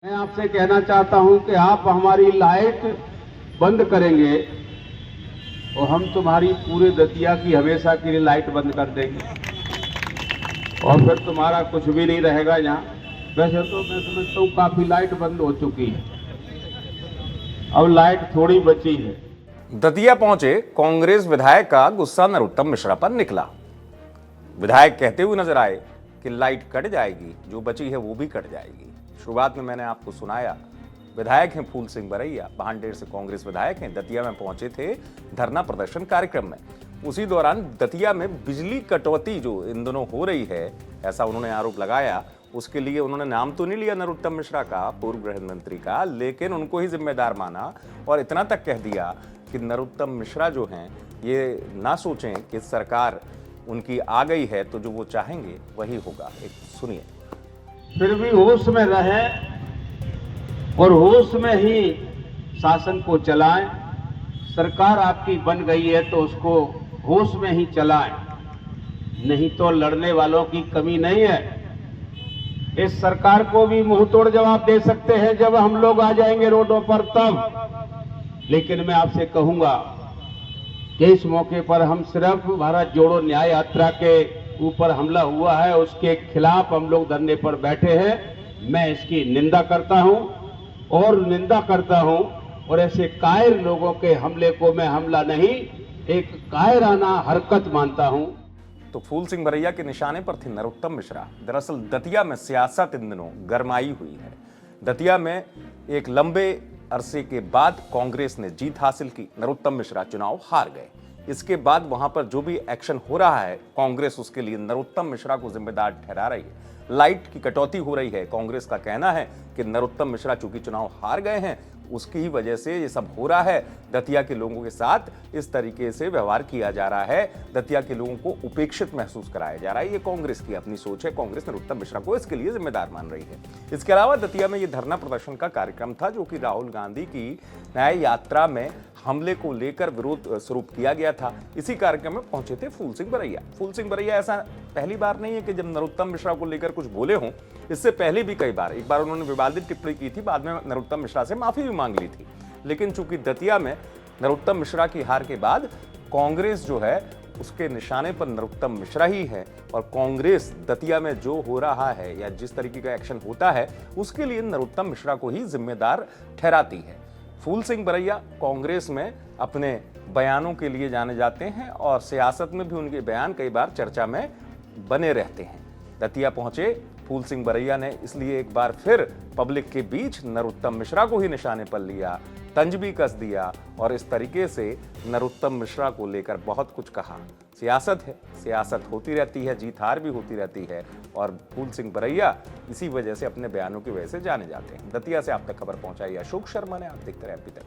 मैं आपसे कहना चाहता हूं कि आप हमारी लाइट बंद करेंगे और हम तुम्हारी पूरे दतिया की हमेशा के लिए लाइट बंद कर देंगे और फिर तुम्हारा कुछ भी नहीं रहेगा यहाँ। वैसे तो मैं समझता हूँ काफी लाइट बंद हो चुकी है, अब लाइट थोड़ी बची है। दतिया पहुंचे कांग्रेस विधायक का गुस्सा नरोत्तम मिश्रा पर निकला। विधायक कहते हुए नजर आए कि लाइट कट जाएगी, जो बची है वो भी कट जाएगी। शुरुआत में मैंने आपको सुनाया, विधायक हैं फूल सिंह बरैया, भांडेर से कांग्रेस विधायक हैं, दतिया में पहुंचे थे धरना प्रदर्शन कार्यक्रम में। उसी दौरान दतिया में बिजली कटौती जो इन दिनों हो रही है, ऐसा उन्होंने आरोप लगाया। उसके लिए उन्होंने नाम तो नहीं लिया नरोत्तम मिश्रा का, पूर्व गृह मंत्री का, लेकिन उनको ही जिम्मेदार माना और इतना तक कह दिया कि नरोत्तम मिश्रा जो हैं ये ना सोचें कि सरकार उनकी आ गई है तो जो वो चाहेंगे वही होगा। एक सुनिए। फिर भी होश में रहे और होश में ही शासन को चलाएं। सरकार आपकी बन गई है तो उसको होश में ही चलाएं, नहीं तो लड़ने वालों की कमी नहीं है। इस सरकार को भी मुंह तोड़ जवाब दे सकते हैं जब हम लोग आ जाएंगे रोडों पर तब। लेकिन मैं आपसे कहूंगा कि इस मौके पर हम सिर्फ भारत जोड़ो न्याय यात्रा के ऊपर हमला हुआ है उसके खिलाफ हम लोग धरने पर बैठे हैं। मैं इसकी निंदा करता हूं और ऐसे कायर लोगों के हमले को मैं हमला नहीं, एक कायराना हरकत मानता हूं। तो फूल सिंह बरैया के निशाने पर थे नरोत्तम मिश्रा। दरअसल दतिया में सियासत इन दिनों गरमाई हुई है। दतिया में एक लंबे अरसे के बाद कांग्रेस ने जीत हासिल की, नरोत्तम मिश्रा चुनाव हार गए। इसके बाद वहां पर जो भी एक्शन हो रहा है, कांग्रेस उसके लिए नरोत्तम मिश्रा को जिम्मेदार ठहरा रही है। लाइट की कटौती हो रही है, कांग्रेस का कहना है कि नरोत्तम मिश्रा चूंकि चुनाव हार गए हैं उसकी ही वजह से ये सब हो रहा है। दतिया के लोगों के साथ इस तरीके से व्यवहार किया जा रहा है, दतिया के लोगों को उपेक्षित महसूस कराया जा रहा है। ये कांग्रेस की अपनी सोच है, कांग्रेस नरोत्तम मिश्रा को इसके लिए जिम्मेदार मान रही है। इसके अलावा दतिया में ये धरना प्रदर्शन का कार्यक्रम था जो कि राहुल गांधी की न्याय यात्रा में हमले को लेकर विरोध स्वरूप किया गया था। इसी कार्यक्रम में पहुंचे थे फूल सिंह बरैया। फूल सिंह बरैया ऐसा पहली बार नहीं है कि जब नरोत्तम मिश्रा को लेकर कुछ बोले हों, इससे पहले भी कई बार, एक बार उन्होंने विवादित टिप्पणी की थी, बाद में नरोत्तम मिश्रा से माफी भी मांग ली थी। लेकिन चूंकि दतिया में नरोत्तम मिश्रा की हार के बाद कांग्रेस जो है उसके निशाने पर नरोत्तम मिश्रा ही है और कांग्रेस दतिया में जो हो रहा है या जिस तरीके का एक्शन होता है उसके लिए नरोत्तम मिश्रा को ही जिम्मेदार ठहराती है। फूल सिंह बरैया कांग्रेस में अपने बयानों के लिए जाने जाते हैं और सियासत में भी उनके बयान कई बार चर्चा में बने रहते हैं। दतिया पहुंचे फूल सिंह बरैया ने इसलिए एक बार फिर पब्लिक के बीच नरोत्तम मिश्रा को ही निशाने पर लिया, तंज भी कस दिया और इस तरीके से नरोत्तम मिश्रा को लेकर बहुत कुछ कहा। सियासत है, सियासत होती रहती है, जीत हार भी होती रहती है और फूल सिंह बरैया इसी वजह से अपने बयानों की वजह से जाने जाते हैं। दतिया से आप तक खबर पहुंचाई अशोक शर्मा ने। आप देखते रहे अभी तक।